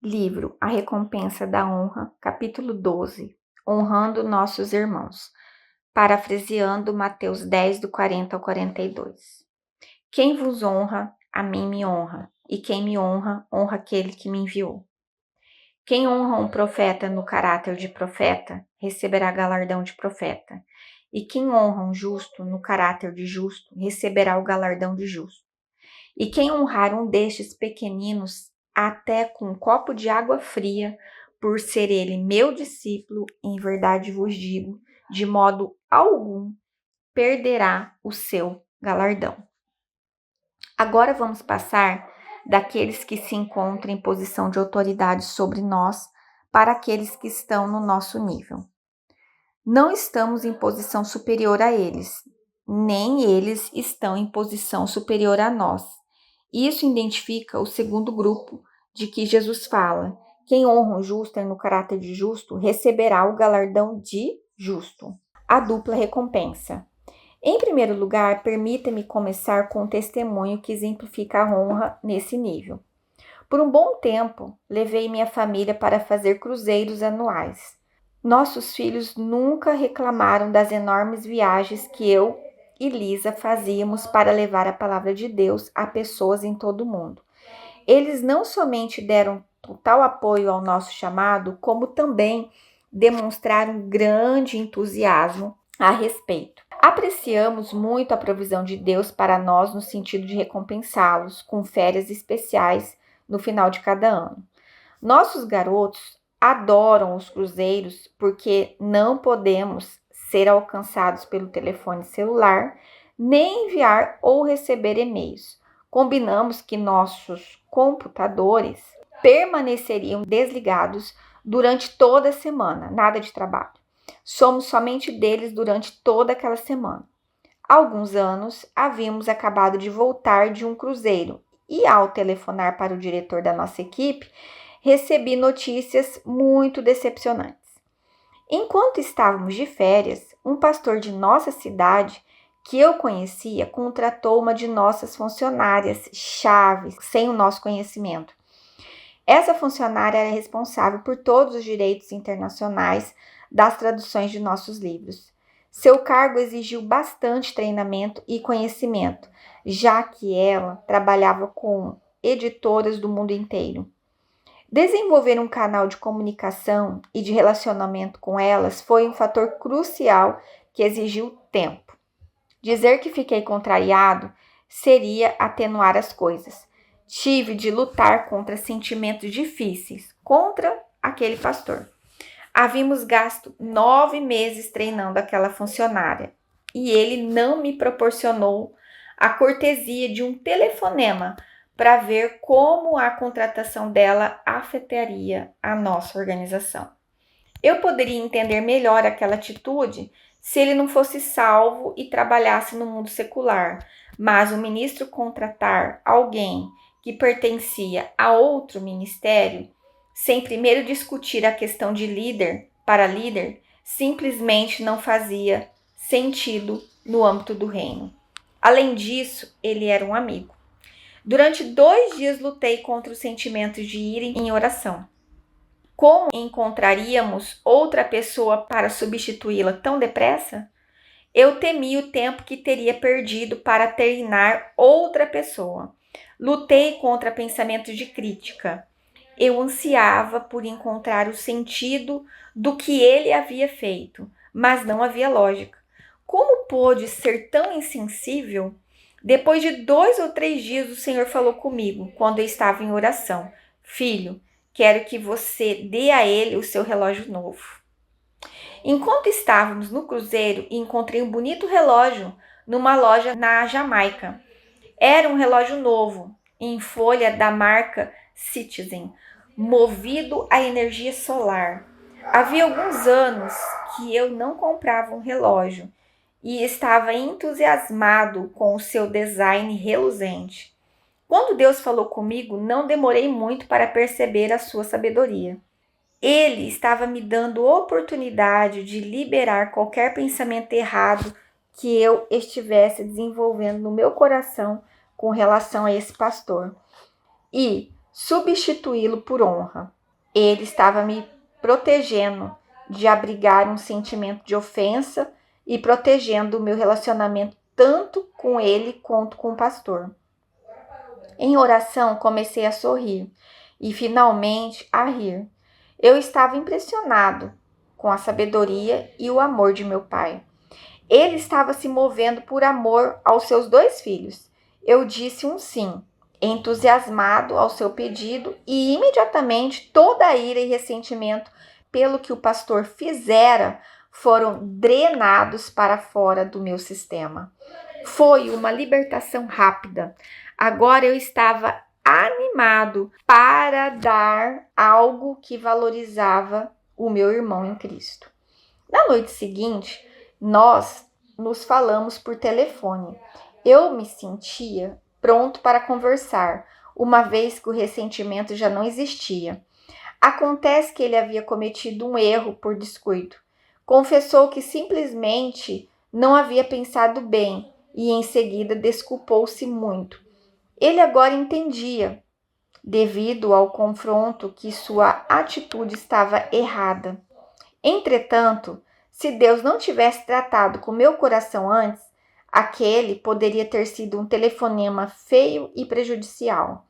Livro A Recompensa da Honra, capítulo 12, Honrando nossos irmãos, parafraseando Mateus 10, do 40 ao 42. Quem vos honra, a mim me honra, e quem me honra, honra aquele que me enviou. Quem honra um profeta no caráter de profeta, receberá galardão de profeta, e quem honra um justo no caráter de justo, receberá o galardão de justo. E quem honrar um destes pequeninos, até com um copo de água fria, por ser ele meu discípulo, em verdade vos digo, de modo algum perderá o seu galardão. Agora vamos passar daqueles que se encontram em posição de autoridade sobre nós para aqueles que estão no nosso nível. Não estamos em posição superior a eles, nem eles estão em posição superior a nós. Isso identifica o segundo grupo de que Jesus fala. Quem honra o justo no caráter de justo receberá o galardão de justo. A dupla recompensa. Em primeiro lugar, permita-me começar com um testemunho que exemplifica a honra nesse nível. Por um bom tempo, levei minha família para fazer cruzeiros anuais. Nossos filhos nunca reclamaram das enormes viagens que eu e Lisa fazíamos para levar a palavra de Deus a pessoas em todo o mundo. Eles não somente deram total apoio ao nosso chamado, como também demonstraram grande entusiasmo a respeito. Apreciamos muito a provisão de Deus para nós no sentido de recompensá-los com férias especiais no final de cada ano. Nossos garotos adoram os cruzeiros porque não podemos ser alcançados pelo telefone celular, nem enviar ou receber e-mails. Combinamos que nossos computadores permaneceriam desligados durante toda a semana, nada de trabalho. Somos somente deles durante toda aquela semana. Há alguns anos, havíamos acabado de voltar de um cruzeiro e, ao telefonar para o diretor da nossa equipe, recebi notícias muito decepcionantes. Enquanto estávamos de férias, um pastor de nossa cidade, que eu conhecia, contratou uma de nossas funcionárias chaves, sem o nosso conhecimento. Essa funcionária era responsável por todos os direitos internacionais das traduções de nossos livros. Seu cargo exigiu bastante treinamento e conhecimento, já que ela trabalhava com editoras do mundo inteiro. Desenvolver um canal de comunicação e de relacionamento com elas foi um fator crucial que exigiu tempo. Dizer que fiquei contrariado seria atenuar as coisas. Tive de lutar contra sentimentos difíceis, contra aquele pastor. Havíamos gasto 9 meses treinando aquela funcionária e ele não me proporcionou a cortesia de um telefonema para ver como a contratação dela afetaria a nossa organização. Eu poderia entender melhor aquela atitude se ele não fosse salvo e trabalhasse no mundo secular, mas o ministro contratar alguém que pertencia a outro ministério, sem primeiro discutir a questão de líder para líder, simplesmente não fazia sentido no âmbito do reino. Além disso, ele era um amigo. Durante 2 dias lutei contra os sentimentos de ir em oração. Como encontraríamos outra pessoa para substituí-la tão depressa? Eu temia o tempo que teria perdido para treinar outra pessoa. Lutei contra pensamentos de crítica. Eu ansiava por encontrar o sentido do que ele havia feito, mas não havia lógica. Como pôde ser tão insensível? Depois de 2 ou 3 dias, o Senhor falou comigo, quando eu estava em oração. Filho, quero que você dê a ele o seu relógio novo. Enquanto estávamos no cruzeiro, encontrei um bonito relógio numa loja na Jamaica. Era um relógio novo, em folha da marca Citizen, movido a energia solar. Havia alguns anos que eu não comprava um relógio e estava entusiasmado com o seu design reluzente. Quando Deus falou comigo, não demorei muito para perceber a sua sabedoria. Ele estava me dando oportunidade de liberar qualquer pensamento errado que eu estivesse desenvolvendo no meu coração com relação a esse pastor. E substituí-lo por honra. Ele estava me protegendo de abrigar um sentimento de ofensa e protegendo o meu relacionamento tanto com ele quanto com o pastor. Em oração, comecei a sorrir e finalmente a rir. Eu estava impressionado com a sabedoria e o amor de meu pai. Ele estava se movendo por amor aos seus 2 filhos. Eu disse um sim, entusiasmado ao seu pedido, e imediatamente toda a ira e ressentimento pelo que o pastor fizera foram drenados para fora do meu sistema. Foi uma libertação rápida. Agora eu estava animado para dar algo que valorizava o meu irmão em Cristo. Na noite seguinte, nós nos falamos por telefone. Eu me sentia pronto para conversar, uma vez que o ressentimento já não existia. Acontece que ele havia cometido um erro por descuido. Confessou que simplesmente não havia pensado bem e em seguida desculpou-se muito. Ele agora entendia, devido ao confronto, que sua atitude estava errada. Entretanto, se Deus não tivesse tratado com meu coração antes, aquele poderia ter sido um telefonema feio e prejudicial.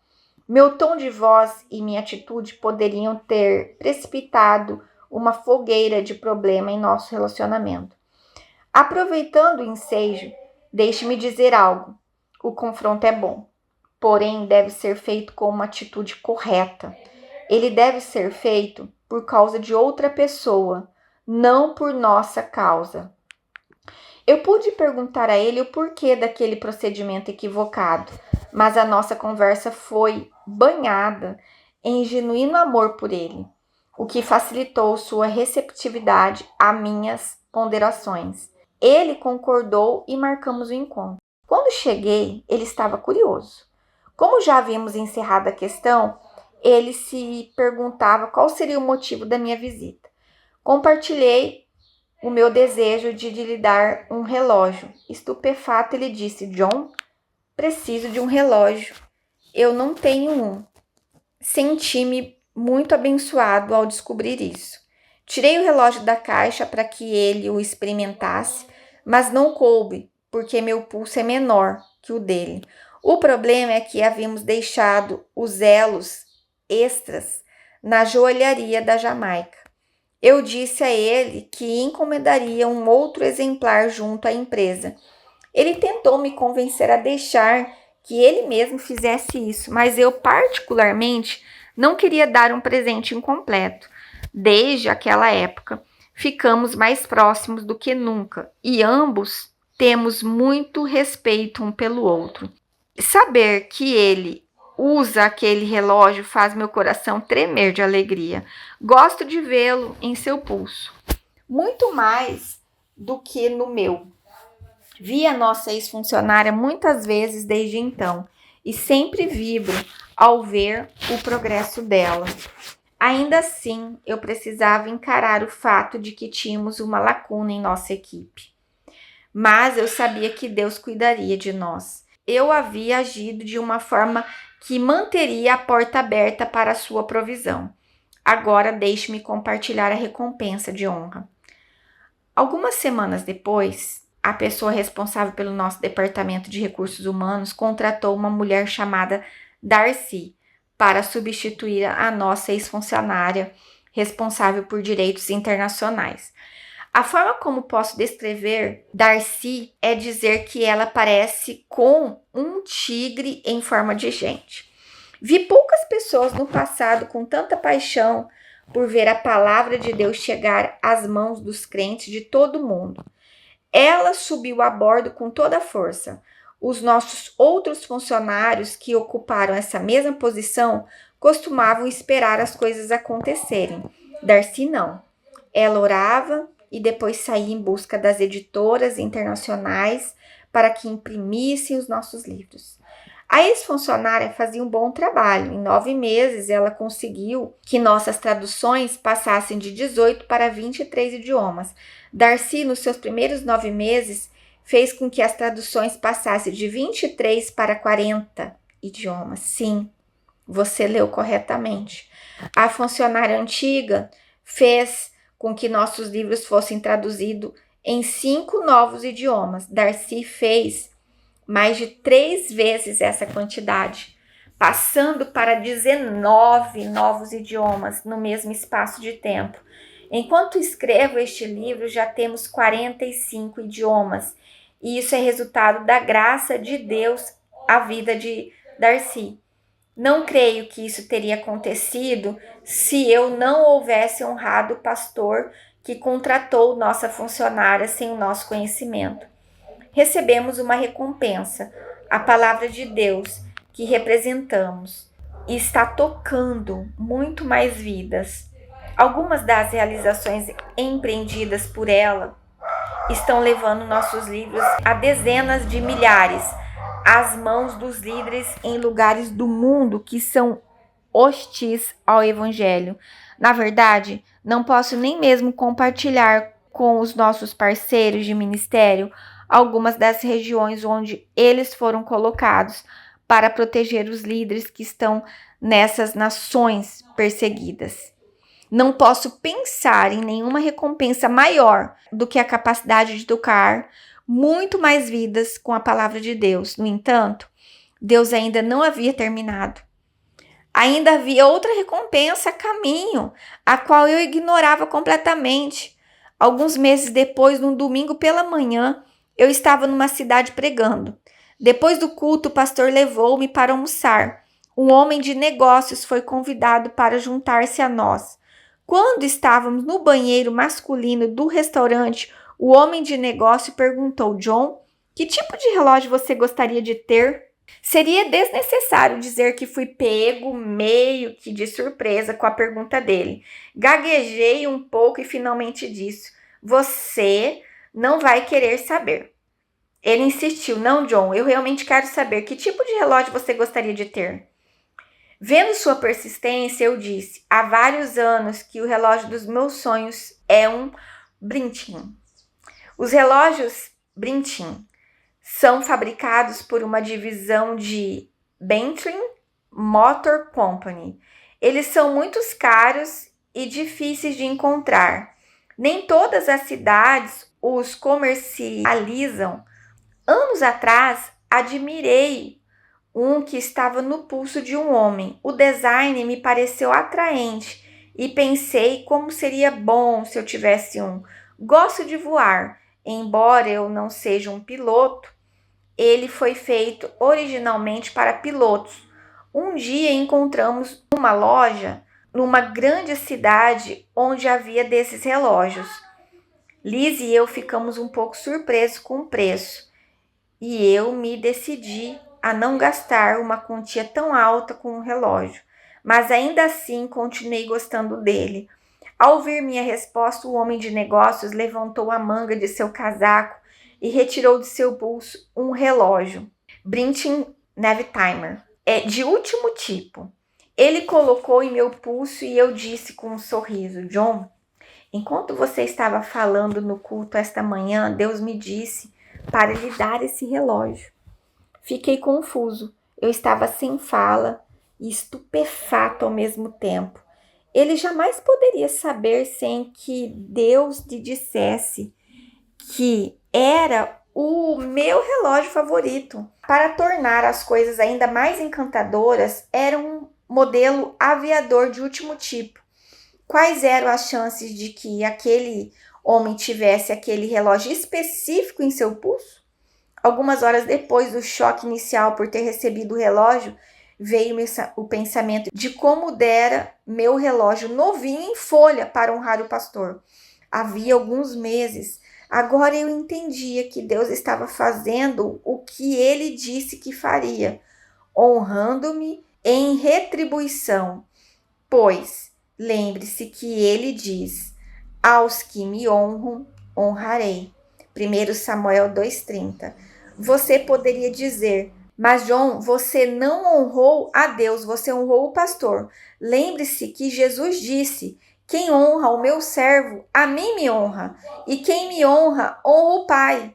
Meu tom de voz e minha atitude poderiam ter precipitado uma fogueira de problema em nosso relacionamento. Aproveitando o ensejo, deixe-me dizer algo. O confronto é bom, porém deve ser feito com uma atitude correta. Ele deve ser feito por causa de outra pessoa, não por nossa causa. Eu pude perguntar a ele o porquê daquele procedimento equivocado, mas a nossa conversa foi banhada em genuíno amor por ele, o que facilitou sua receptividade a minhas ponderações. Ele concordou e marcamos o encontro. Quando cheguei, ele estava curioso. Como já havíamos encerrado a questão, ele se perguntava qual seria o motivo da minha visita. Compartilhei o meu desejo de lhe dar um relógio. Estupefato, ele disse: John, preciso de um relógio. Eu não tenho um. Senti-me muito abençoado ao descobrir isso. Tirei o relógio da caixa para que ele o experimentasse, mas não coube, porque meu pulso é menor que o dele. O problema é que havíamos deixado os elos extras na joalharia da Jamaica. Eu disse a ele que encomendaria um outro exemplar junto à empresa. Ele tentou me convencer a deixar que ele mesmo fizesse isso, mas eu particularmente não queria dar um presente incompleto. Desde aquela época, ficamos mais próximos do que nunca e ambos temos muito respeito um pelo outro. Saber que ele usa aquele relógio faz meu coração tremer de alegria. Gosto de vê-lo em seu pulso, muito mais do que no meu. Vi a nossa ex-funcionária muitas vezes desde então e sempre vibro ao ver o progresso dela. Ainda assim, eu precisava encarar o fato de que tínhamos uma lacuna em nossa equipe. Mas eu sabia que Deus cuidaria de nós. Eu havia agido de uma forma que manteria a porta aberta para a sua provisão. Agora deixe-me compartilhar a recompensa de honra. Algumas semanas depois, a pessoa responsável pelo nosso departamento de recursos humanos contratou uma mulher chamada Darcy para substituir a nossa ex-funcionária responsável por direitos internacionais. A forma como posso descrever Darcy é dizer que ela parece com um tigre em forma de gente. Vi poucas pessoas no passado com tanta paixão por ver a palavra de Deus chegar às mãos dos crentes de todo o mundo. Ela subiu a bordo com toda a força. Os nossos outros funcionários que ocuparam essa mesma posição costumavam esperar as coisas acontecerem. Darcy não. Ela orava e depois saía em busca das editoras internacionais para que imprimissem os nossos livros. A ex-funcionária fazia um bom trabalho. Em 9 meses, ela conseguiu que nossas traduções passassem de 18 para 23 idiomas. Darcy, nos seus primeiros 9 meses, fez com que as traduções passassem de 23 para 40 idiomas. Sim, Você leu corretamente. A funcionária antiga fez com que nossos livros fossem traduzidos em 5 novos idiomas. Darcy fez mais de 3 vezes essa quantidade, passando para 19 novos idiomas no mesmo espaço de tempo. Enquanto escrevo este livro, já temos 45 idiomas, e isso é resultado da graça de Deus à vida de Darcy. Não creio que isso teria acontecido se eu não houvesse honrado o pastor que contratou nossa funcionária sem o nosso conhecimento. Recebemos uma recompensa, a palavra de Deus que representamos, e está tocando muito mais vidas. Algumas das realizações empreendidas por ela estão levando nossos livros a dezenas de milhares às mãos dos líderes em lugares do mundo que são hostis ao evangelho. Na verdade, não posso nem mesmo compartilhar com os nossos parceiros de ministério algumas das regiões onde eles foram colocados para proteger os líderes que estão nessas nações perseguidas. Não posso pensar em nenhuma recompensa maior do que a capacidade de tocar muito mais vidas com a palavra de Deus. No entanto, Deus ainda não havia terminado. Ainda havia outra recompensa a caminho, a qual eu ignorava completamente. Alguns meses depois, num domingo pela manhã, eu estava numa cidade pregando. Depois do culto, o pastor levou-me para almoçar. Um homem de negócios foi convidado para juntar-se a nós. Quando estávamos no banheiro masculino do restaurante, o homem de negócio perguntou: John, que tipo de relógio você gostaria de ter? Seria desnecessário dizer que fui pego meio que de surpresa com a pergunta dele. Gaguejei um pouco e finalmente disse: você não vai querer saber. Ele insistiu: não, John, eu realmente quero saber que tipo de relógio você gostaria de ter. Vendo sua persistência, eu disse: há vários anos que o relógio dos meus sonhos é um Brintin. Os relógios Brintin são fabricados por uma divisão de Bentley Motor Company. Eles são muito caros e difíceis de encontrar. Nem todas as cidades os comercializam. Anos atrás, admirei um que estava no pulso de um homem. O design me pareceu atraente e pensei como seria bom se eu tivesse um. Gosto de voar, embora eu não seja um piloto. Ele foi feito originalmente para pilotos. Um dia encontramos uma loja numa grande cidade onde havia desses relógios. Liz e eu ficamos um pouco surpresos com o preço e eu me decidi a não gastar uma quantia tão alta com um relógio, mas ainda assim continuei gostando dele. Ao ouvir minha resposta, o homem de negócios levantou a manga de seu casaco e retirou de seu bolso um relógio Brintin Navitimer, de último tipo. Ele colocou em meu pulso e eu disse com um sorriso: John, enquanto você estava falando no culto esta manhã, Deus me disse para lhe dar esse relógio. Fiquei confuso. Eu estava sem fala e estupefato ao mesmo tempo. Ele jamais poderia saber sem que Deus lhe dissesse que era o meu relógio favorito. Para tornar as coisas ainda mais encantadoras, era um modelo aviador de último tipo. Quais eram as chances de que aquele homem tivesse aquele relógio específico em seu pulso? Algumas horas depois do choque inicial por ter recebido o relógio, veio o pensamento de como dera meu relógio novinho em folha para honrar o pastor. Havia alguns meses. Agora eu entendia que Deus estava fazendo o que ele disse que faria, honrando-me em retribuição. Pois, lembre-se que ele diz: aos que me honram, honrarei. 1 Samuel 2,30. Você poderia dizer: mas John, você não honrou a Deus, você honrou o pastor. Lembre-se que Jesus disse: quem honra o meu servo, a mim me honra, e quem me honra, honra o Pai.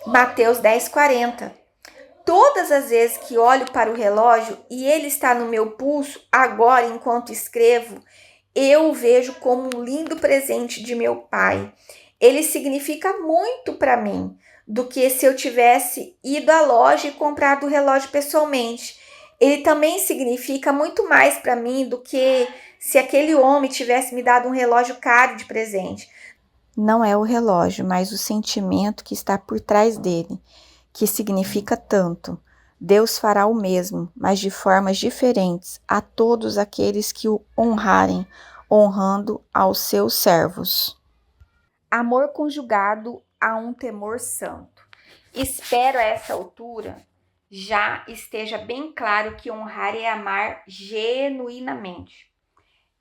Mateus 10,40. Todas as vezes que olho para o relógio e ele está no meu pulso, agora enquanto escrevo, eu o vejo como um lindo presente de meu pai. Ele significa muito para mim do que se eu tivesse ido à loja e comprado o relógio pessoalmente. Ele também significa muito mais para mim do que se aquele homem tivesse me dado um relógio caro de presente. Não é o relógio, mas o sentimento que está por trás dele, que significa tanto. Deus fará o mesmo, mas de formas diferentes, a todos aqueles que o honrarem, honrando aos seus servos. Amor conjugado a um temor santo. Espero a essa altura já esteja bem claro que honrar é amar genuinamente.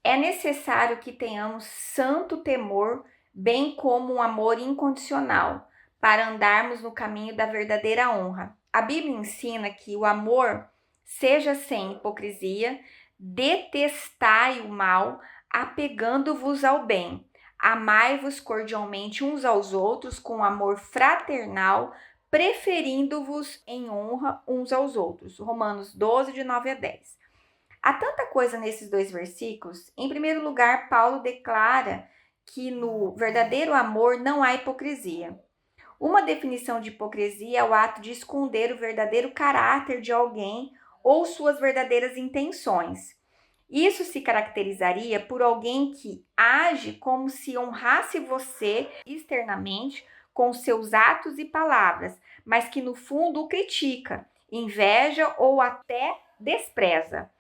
É necessário que tenhamos santo temor, bem como um amor incondicional, para andarmos no caminho da verdadeira honra. A Bíblia ensina que o amor seja sem hipocrisia, detestai o mal, apegando-vos ao bem. Amai-vos cordialmente uns aos outros com amor fraternal, preferindo-vos em honra uns aos outros. Romanos 12, de 9 a 10. Há tanta coisa nesses dois versículos. Em primeiro lugar, Paulo declara que no verdadeiro amor não há hipocrisia. Uma definição de hipocrisia é o ato de esconder o verdadeiro caráter de alguém ou suas verdadeiras intenções. Isso se caracterizaria por alguém que age como se honrasse você externamente com seus atos e palavras, mas que no fundo o critica, inveja ou até despreza.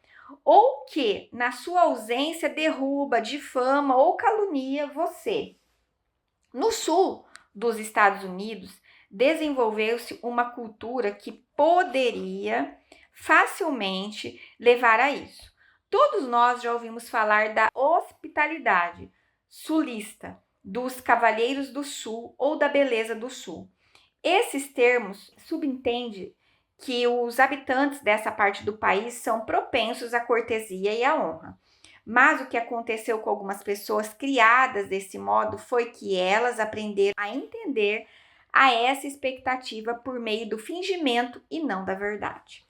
Ou que, na sua ausência, derruba, difama ou calunia você. No sul dos Estados Unidos, desenvolveu-se uma cultura que poderia facilmente levar a isso. Todos nós já ouvimos falar da hospitalidade sulista, dos cavalheiros do sul ou da beleza do sul. Esses termos subentendem que os habitantes dessa parte do país são propensos à cortesia e à honra. Mas o que aconteceu com algumas pessoas criadas desse modo foi que elas aprenderam a entender a essa expectativa por meio do fingimento e não da verdade.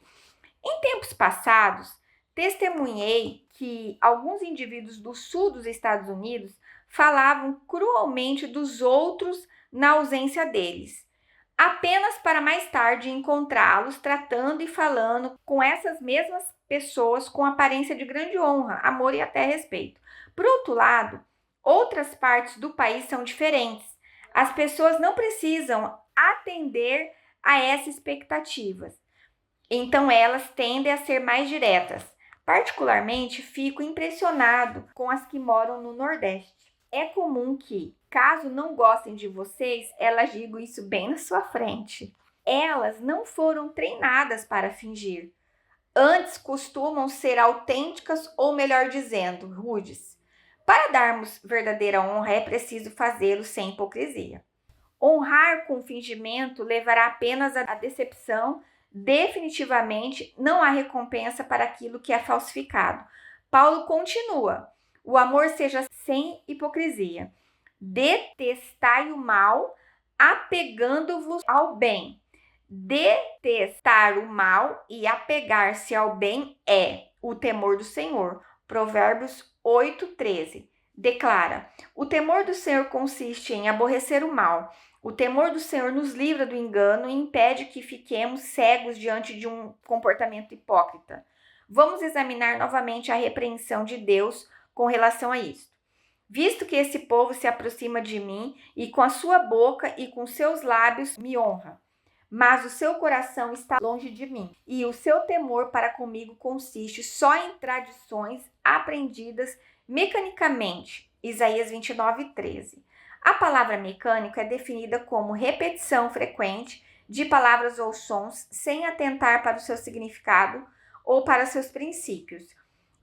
Em tempos passados, testemunhei que alguns indivíduos do sul dos Estados Unidos falavam cruelmente dos outros na ausência deles, apenas para mais tarde encontrá-los tratando e falando com essas mesmas pessoas com aparência de grande honra, amor e até respeito. Por outro lado, outras partes do país são diferentes. As pessoas não precisam atender a essas expectativas, então elas tendem a ser mais diretas. Particularmente, fico impressionado com as que moram no Nordeste. É comum que, caso não gostem de vocês, elas digam isso bem na sua frente. Elas não foram treinadas para fingir. Antes costumam ser autênticas ou, melhor dizendo, rudes. Para darmos verdadeira honra é preciso fazê-lo sem hipocrisia. Honrar com fingimento levará apenas à decepção. Definitivamente não há recompensa para aquilo que é falsificado. Paulo continua: o amor seja sem hipocrisia. Detestai o mal, apegando-vos ao bem. Detestar o mal e apegar-se ao bem é o temor do Senhor. Provérbios 8:13 declara: o temor do Senhor consiste em aborrecer o mal. O temor do Senhor nos livra do engano e impede que fiquemos cegos diante de um comportamento hipócrita. Vamos examinar novamente a repreensão de Deus com relação a isto. Visto que esse povo se aproxima de mim e com a sua boca e com seus lábios me honra, mas o seu coração está longe de mim, e o seu temor para comigo consiste só em tradições aprendidas mecanicamente. Isaías 29:13. A palavra mecânico é definida como repetição frequente de palavras ou sons sem atentar para o seu significado ou para seus princípios.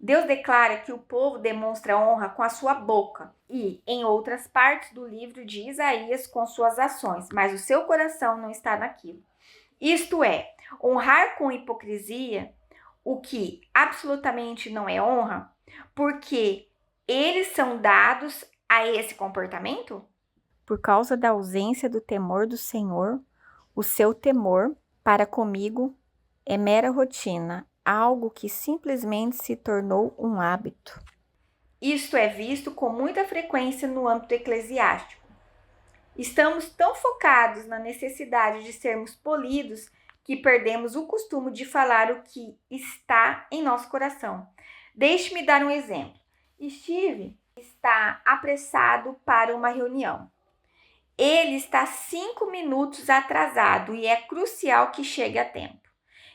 Deus declara que o povo demonstra honra com a sua boca e, em outras partes do livro de Isaías, com suas ações, mas o seu coração não está naquilo. Isto é, honrar com hipocrisia, o que absolutamente não é honra, porque eles são dados a esse comportamento? Por causa da ausência do temor do Senhor, o seu temor para comigo é mera rotina, algo que simplesmente se tornou um hábito. Isto é visto com muita frequência no âmbito eclesiástico. Estamos tão focados na necessidade de sermos polidos que perdemos o costume de falar o que está em nosso coração. Deixe-me dar um exemplo. Steve está apressado para uma reunião. Ele está 5 minutos atrasado e é crucial que chegue a tempo.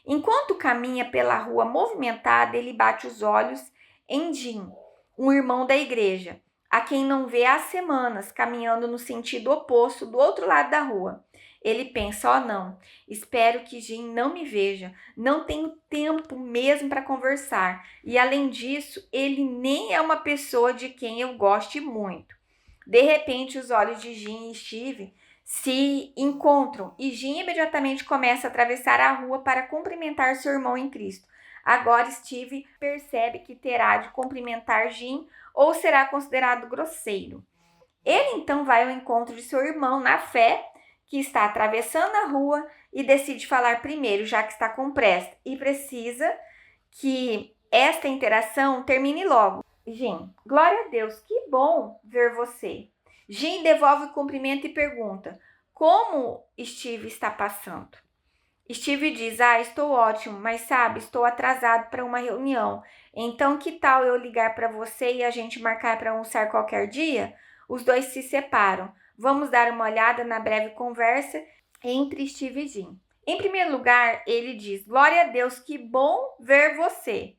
Enquanto caminha pela rua movimentada, ele bate os olhos em Jim, um irmão da igreja, a quem não vê há semanas, caminhando no sentido oposto do outro lado da rua. Ele pensa, oh não, espero que Jim não me veja, não tenho tempo mesmo para conversar. E além disso, ele nem é uma pessoa de quem eu goste muito. De repente, os olhos de Jim e Steve se encontram e Jim imediatamente começa a atravessar a rua para cumprimentar seu irmão em Cristo. Agora Steve percebe que terá de cumprimentar Jim ou será considerado grosseiro. Ele então vai ao encontro de seu irmão na fé, que está atravessando a rua e decide falar primeiro, já que está com pressa e precisa que esta interação termine logo. Jim, glória a Deus, que bom ver você. Jim devolve o cumprimento e pergunta, como Steve está passando? Steve diz, estou ótimo, mas sabe, estou atrasado para uma reunião. Então, que tal eu ligar para você e a gente marcar para almoçar qualquer dia? Os dois se separam. Vamos dar uma olhada na breve conversa entre Steve e Jim. Em primeiro lugar, ele diz, glória a Deus, que bom ver você.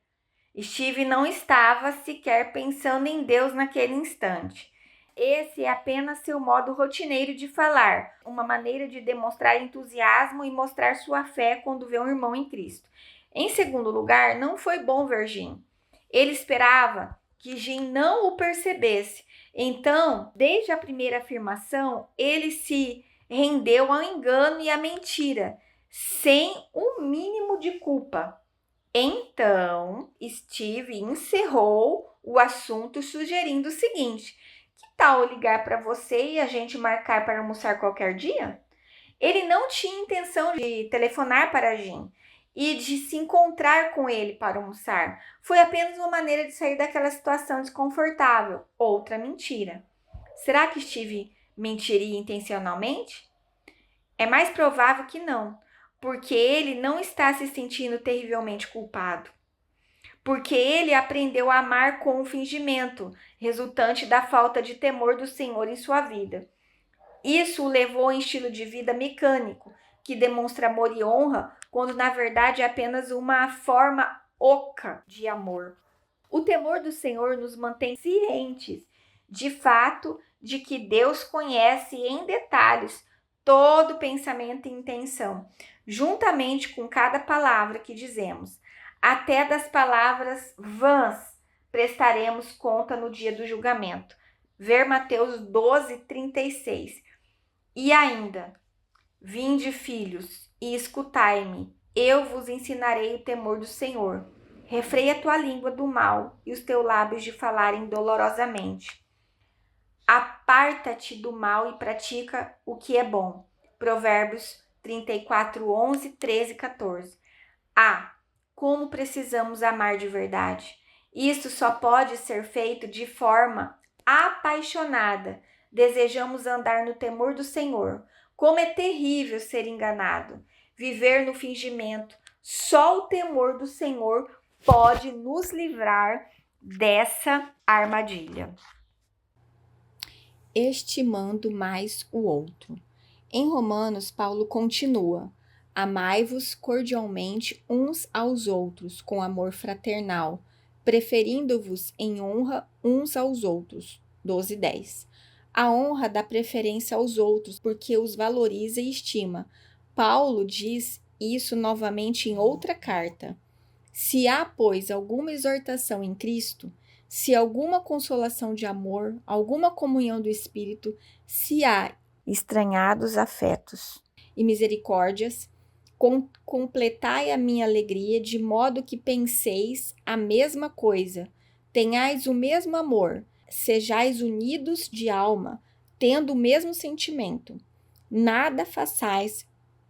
Steve não estava sequer pensando em Deus naquele instante. Esse é apenas seu modo rotineiro de falar, uma maneira de demonstrar entusiasmo e mostrar sua fé quando vê um irmão em Cristo. Em segundo lugar, não foi bom ver Jim. Ele esperava que Jim não o percebesse. Então, desde a primeira afirmação, ele se rendeu ao engano e à mentira, sem o mínimo de culpa. Então, Steve encerrou o assunto sugerindo o seguinte, que tal eu ligar para você e a gente marcar para almoçar qualquer dia? Ele não tinha intenção de telefonar para Jim e de se encontrar com ele para almoçar. Foi apenas uma maneira de sair daquela situação desconfortável. Outra mentira. Será que Steve mentiria intencionalmente? É mais provável que não, porque ele não está se sentindo terrivelmente culpado. Porque ele aprendeu a amar com o fingimento, resultante da falta de temor do Senhor em sua vida. Isso o levou a um estilo de vida mecânico, que demonstra amor e honra, quando na verdade é apenas uma forma oca de amor. O temor do Senhor nos mantém cientes, de fato, de que Deus conhece em detalhes todo pensamento e intenção, juntamente com cada palavra que dizemos. Até das palavras vãs prestaremos conta no dia do julgamento. Ver Mateus 12:36. E ainda, vinde filhos, e escutai-me, eu vos ensinarei o temor do Senhor. Refreia a tua língua do mal e os teus lábios de falarem dolorosamente. Aparta-te do mal e pratica o que é bom. Provérbios 34, 11, 13 e 14. Como precisamos amar de verdade. Isso só pode ser feito de forma apaixonada. Desejamos andar no temor do Senhor. Como é terrível ser enganado, viver no fingimento. Só o temor do Senhor pode nos livrar dessa armadilha. Estimando mais o outro. Em Romanos, Paulo continua: amai-vos cordialmente uns aos outros com amor fraternal, preferindo-vos em honra uns aos outros. 12:10. A honra dá preferência aos outros porque os valoriza e estima. Paulo diz isso novamente em outra carta. Se há, pois, alguma exortação em Cristo, se alguma consolação de amor, alguma comunhão do Espírito, se há estranhados afetos e misericórdias, completai a minha alegria, de modo que penseis a mesma coisa, tenhais o mesmo amor, sejais unidos de alma, tendo o mesmo sentimento. Nada façais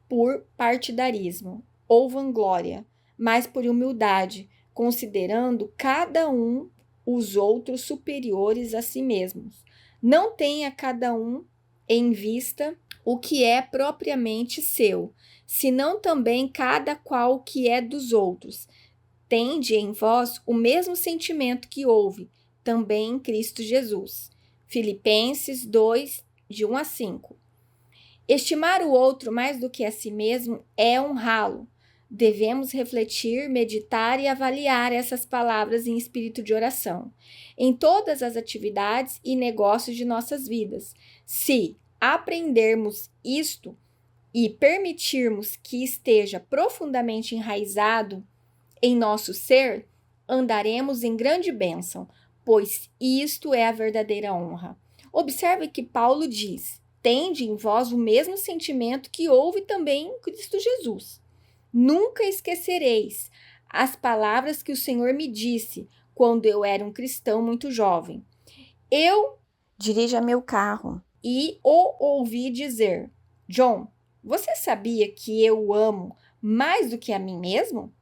por partidarismo, ou vanglória, mas por humildade, considerando cada um os outros superiores a si mesmos. Não tenha cada um em vista o que é propriamente seu, senão também cada qual o que é dos outros. Tende em vós o mesmo sentimento que houve também em Cristo Jesus. Filipenses 2, de 1 a 5. Estimar o outro mais do que a si mesmo é honrá-lo. Devemos refletir, meditar e avaliar essas palavras em espírito de oração, em todas as atividades e negócios de nossas vidas. Se aprendermos isto e permitirmos que esteja profundamente enraizado em nosso ser, andaremos em grande bênção, pois isto é a verdadeira honra. Observe que Paulo diz: tende em vós o mesmo sentimento que houve também em Cristo Jesus. Nunca esquecereis as palavras que o Senhor me disse quando eu era um cristão muito jovem. Eu dirija meu carro e o ouvi dizer: John, você sabia que eu o amo mais do que a mim mesmo?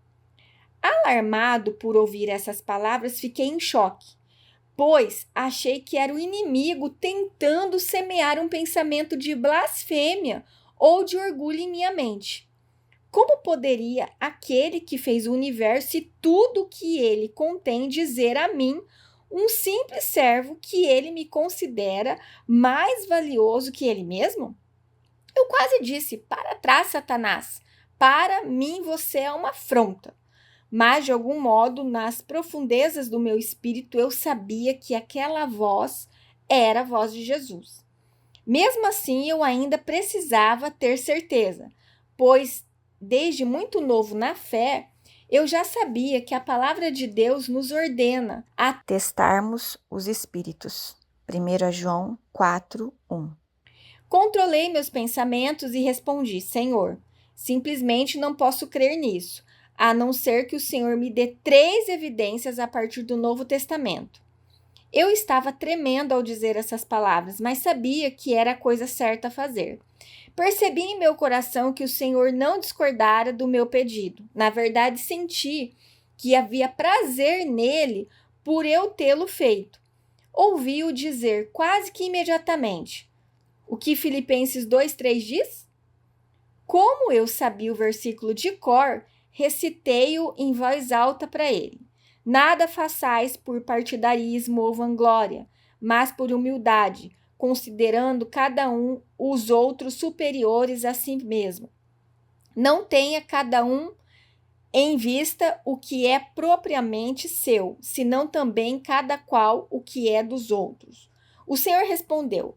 Alarmado por ouvir essas palavras, fiquei em choque, pois achei que era o inimigo tentando semear um pensamento de blasfêmia ou de orgulho em minha mente. Como poderia aquele que fez o universo e tudo o que ele contém dizer a mim, um simples servo, que ele me considera mais valioso que ele mesmo? Eu quase disse: para trás, Satanás, para mim você é uma afronta. Mas, de algum modo, nas profundezas do meu espírito, eu sabia que aquela voz era a voz de Jesus. Mesmo assim, eu ainda precisava ter certeza, pois, desde muito novo na fé, eu já sabia que a palavra de Deus nos ordena a testarmos os espíritos. 1 João 4:1. Controlei meus pensamentos e respondi: Senhor, simplesmente não posso crer nisso, a não ser que o Senhor me dê 3 evidências a partir do Novo Testamento. Eu estava tremendo ao dizer essas palavras, mas sabia que era a coisa certa a fazer. Percebi em meu coração que o Senhor não discordara do meu pedido. Na verdade, senti que havia prazer nele por eu tê-lo feito. Ouvi-o dizer quase que imediatamente o que Filipenses 2:3 diz? Como eu sabia o versículo de cor, recitei-o em voz alta para ele. Nada façais por partidarismo ou vanglória, mas por humildade, considerando cada um os outros superiores a si mesmo. Não tenha cada um em vista o que é propriamente seu, senão também cada qual o que é dos outros. O Senhor respondeu: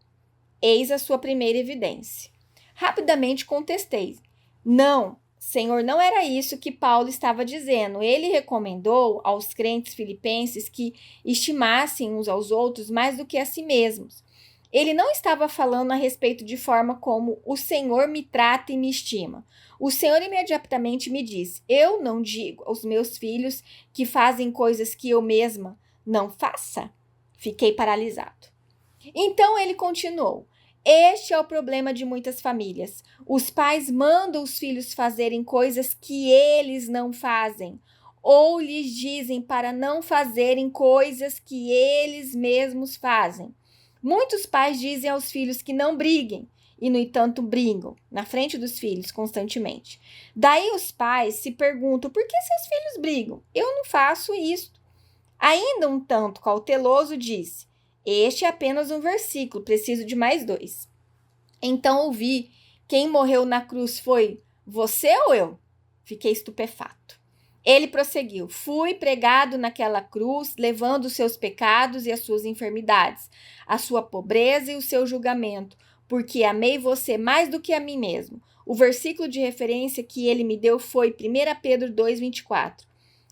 eis a sua primeira evidência. Rapidamente contestei: não, Senhor, não era isso que Paulo estava dizendo. Ele recomendou aos crentes filipenses que estimassem uns aos outros mais do que a si mesmos. Ele não estava falando a respeito de forma como o Senhor me trata e me estima. O Senhor imediatamente me disse: eu não digo aos meus filhos que fazem coisas que eu mesma não faça. Fiquei paralisado. Então ele continuou: este é o problema de muitas famílias. Os pais mandam os filhos fazerem coisas que eles não fazem, ou lhes dizem para não fazerem coisas que eles mesmos fazem. Muitos pais dizem aos filhos que não briguem, e no entanto brigam na frente dos filhos constantemente. Daí os pais se perguntam: por que seus filhos brigam? Eu não faço isso. Ainda um tanto cauteloso disse: este é apenas um versículo, preciso de mais 2. Então ouvi: quem morreu na cruz foi você ou eu? Fiquei estupefato. Ele prosseguiu: fui pregado naquela cruz, levando os seus pecados e as suas enfermidades, a sua pobreza e o seu julgamento, porque amei você mais do que a mim mesmo. O versículo de referência que ele me deu foi 1 Pedro 2:24.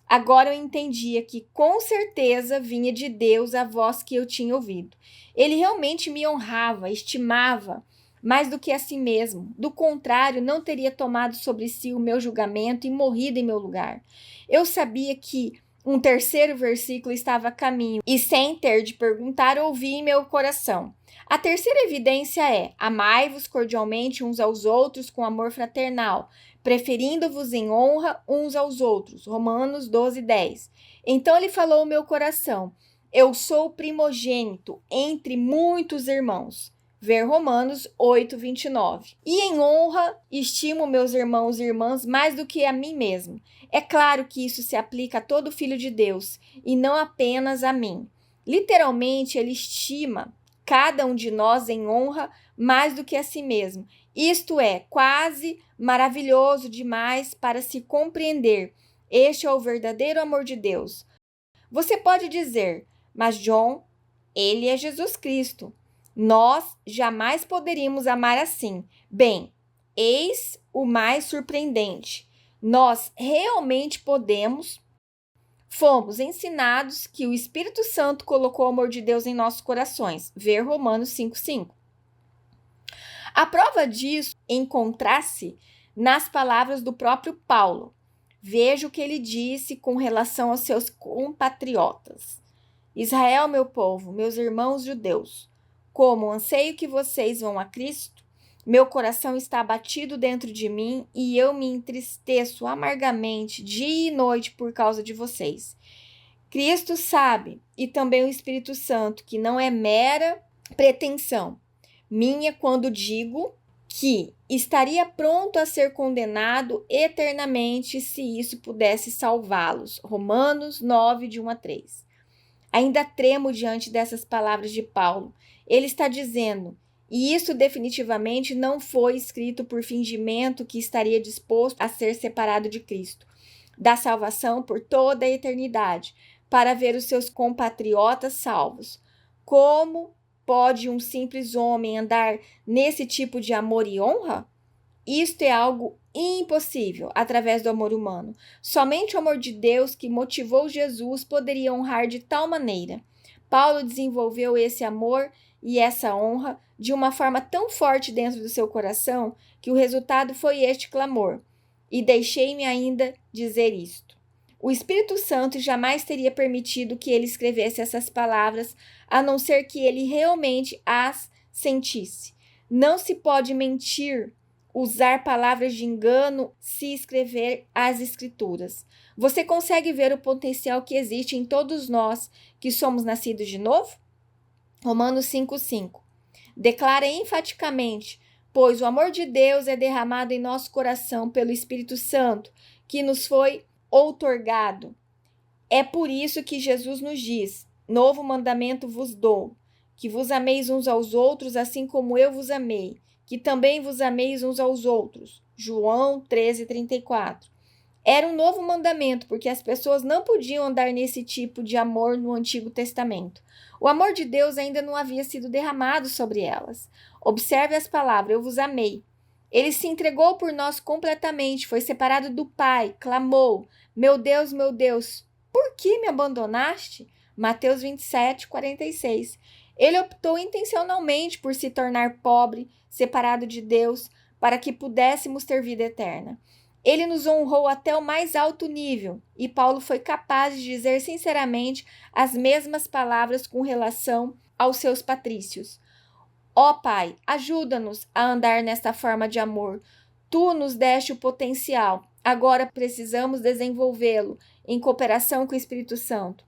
Agora eu entendia que com certeza vinha de Deus a voz que eu tinha ouvido. Ele realmente me honrava, estimava mais do que a si mesmo. Do contrário, não teria tomado sobre si o meu julgamento e morrido em meu lugar. Eu sabia que um terceiro versículo estava a caminho e, sem ter de perguntar, ouvi em meu coração. A terceira evidência é: amai-vos cordialmente uns aos outros com amor fraternal. preferindo-vos em honra uns aos outros. Romanos 12:10. Então lhe falou o meu coração: eu sou primogênito entre muitos irmãos. Ver Romanos 8:29. E em honra estimo meus irmãos e irmãs mais do que a mim mesmo. É claro que isso se aplica a todo filho de Deus e não apenas a mim. Literalmente, ele estima cada um de nós em honra mais do que a si mesmo. Isto é quase maravilhoso demais para se compreender. Este é o verdadeiro amor de Deus. Você pode dizer, mas John, ele é Jesus Cristo. Nós jamais poderíamos amar assim. Bem, eis o mais surpreendente. Nós realmente podemos. Fomos ensinados que o Espírito Santo colocou o amor de Deus em nossos corações. Ver Romanos 5:5. A prova disso encontra-se nas palavras do próprio Paulo. Veja o que ele disse com relação aos seus compatriotas. Israel, meu povo, meus irmãos judeus, como anseio que vocês vão a Cristo, meu coração está abatido dentro de mim e eu me entristeço amargamente dia e noite por causa de vocês. Cristo sabe, e também o Espírito Santo, que não é mera pretensão minha quando digo que estaria pronto a ser condenado eternamente se isso pudesse salvá-los. Romanos 9, de 1-3. Ainda tremo diante dessas palavras de Paulo. Ele está dizendo, e isso definitivamente não foi escrito por fingimento que estaria disposto a ser separado de Cristo, da salvação por toda a eternidade, para ver os seus compatriotas salvos. Como pode um simples homem andar nesse tipo de amor e honra? Isto é algo impossível através do amor humano. Somente o amor de Deus que motivou Jesus poderia honrar de tal maneira. Paulo desenvolveu esse amor e essa honra de uma forma tão forte dentro do seu coração que o resultado foi este clamor. E deixei-me ainda dizer isto. O Espírito Santo jamais teria permitido que ele escrevesse essas palavras, a não ser que ele realmente as sentisse. Não se pode mentir, usar palavras de engano se escrever as Escrituras. Você consegue ver o potencial que existe em todos nós que somos nascidos de novo? Romanos 5:5. Declara enfaticamente, pois o amor de Deus é derramado em nosso coração pelo Espírito Santo, que nos foi outorgado. É por isso que Jesus nos diz, novo mandamento vos dou, que vos ameis uns aos outros assim como eu vos amei, que também vos ameis uns aos outros. João 13:34. Era um novo mandamento, porque as pessoas não podiam andar nesse tipo de amor no Antigo Testamento. O amor de Deus ainda não havia sido derramado sobre elas. Observe as palavras, eu vos amei. Ele se entregou por nós completamente, foi separado do Pai, clamou, meu Deus, por que me abandonaste? Mateus 27:46. Ele optou intencionalmente por se tornar pobre, separado de Deus, para que pudéssemos ter vida eterna. Ele nos honrou até o mais alto nível, e Paulo foi capaz de dizer sinceramente as mesmas palavras com relação aos seus patrícios. Ó Pai, ajuda-nos a andar nesta forma de amor. Tu nos deste o potencial, agora precisamos desenvolvê-lo em cooperação com o Espírito Santo.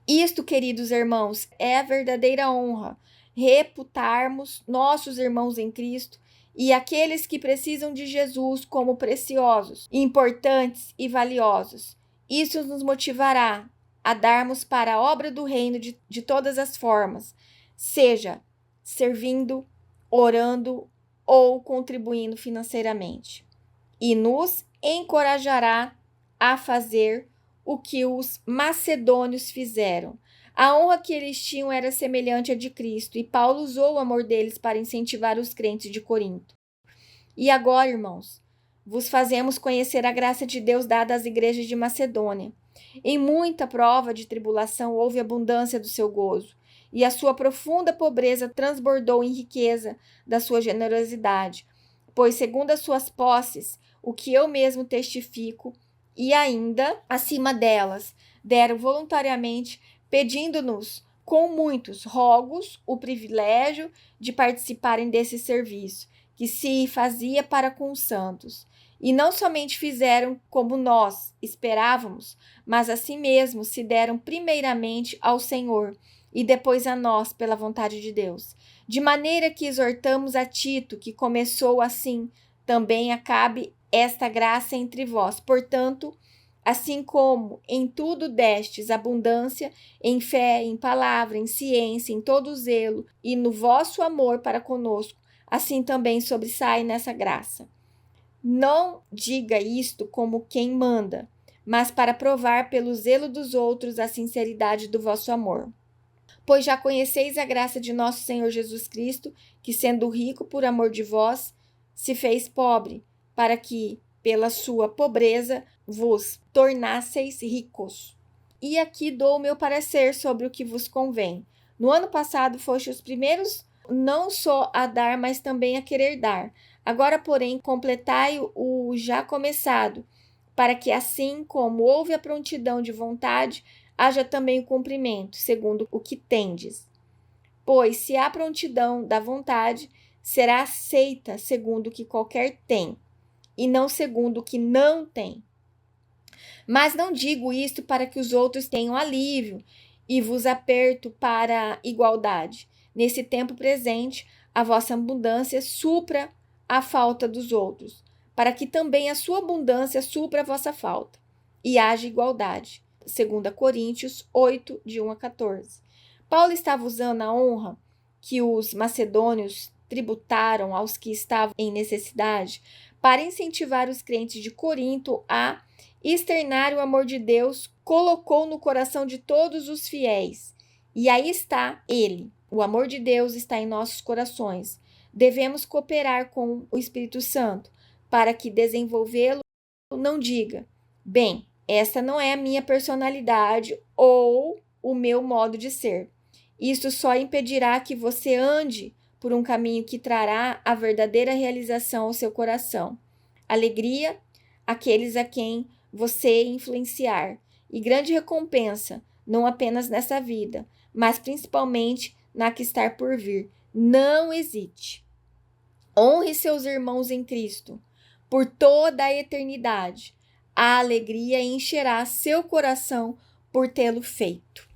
Isto, queridos irmãos, é a verdadeira honra, reputarmos nossos irmãos em Cristo e aqueles que precisam de Jesus como preciosos, importantes e valiosos. Isso nos motivará a darmos para a obra do reino de todas as formas, seja servindo, orando ou contribuindo financeiramente. E nos encorajará a fazer o que os macedônios fizeram. A honra que eles tinham era semelhante à de Cristo, e Paulo usou o amor deles para incentivar os crentes de Corinto. E agora, irmãos, vos fazemos conhecer a graça de Deus dada às igrejas de Macedônia. Em muita prova de tribulação houve abundância do seu gozo, e a sua profunda pobreza transbordou em riqueza da sua generosidade, pois segundo as suas posses, o que eu mesmo testifico, e ainda, acima delas, deram voluntariamente, pedindo-nos, com muitos rogos, o privilégio de participarem desse serviço, que se fazia para com os santos. E não somente fizeram como nós esperávamos, mas assim mesmo se deram primeiramente ao Senhor e depois a nós pela vontade de Deus. De maneira que exortamos a Tito, que começou assim, também acabe esta graça entre vós. Portanto, assim como em tudo destes abundância, em fé, em palavra, em ciência, em todo zelo e no vosso amor para conosco, assim também sobressai nessa graça. Não diga isto como quem manda, mas para provar pelo zelo dos outros a sinceridade do vosso amor. Pois já conheceis a graça de nosso Senhor Jesus Cristo, que sendo rico por amor de vós, se fez pobre, para que, pela sua pobreza, vos tornasseis ricos. E aqui dou o meu parecer sobre o que vos convém. No ano passado foste os primeiros não só a dar, mas também a querer dar. Agora, porém, completai o já começado, para que assim como houve a prontidão de vontade, haja também o cumprimento, segundo o que tendes. Pois se há prontidão da vontade, será aceita segundo o que qualquer tem, e não segundo o que não tem. Mas não digo isto para que os outros tenham alívio e vos aperto para a igualdade. Nesse tempo presente, a vossa abundância supra a falta dos outros, para que também a sua abundância supra a vossa falta, e haja igualdade. 2 Coríntios 8, de 1 a 14. Paulo estava usando a honra que os macedônios tributaram aos que estavam em necessidade para incentivar os crentes de Corinto a externar o amor de Deus, colocou no coração de todos os fiéis. E aí está ele. O amor de Deus está em nossos corações. Devemos cooperar com o Espírito Santo para que desenvolvê-lo não diga: bem, esta não é a minha personalidade ou o meu modo de ser. Isso só impedirá que você ande por um caminho que trará a verdadeira realização ao seu coração. Alegria, aqueles a quem você influenciar, e grande recompensa, não apenas nessa vida, mas principalmente na que está por vir. Não hesite. Honre seus irmãos em Cristo por toda a eternidade. A alegria encherá seu coração por tê-lo feito.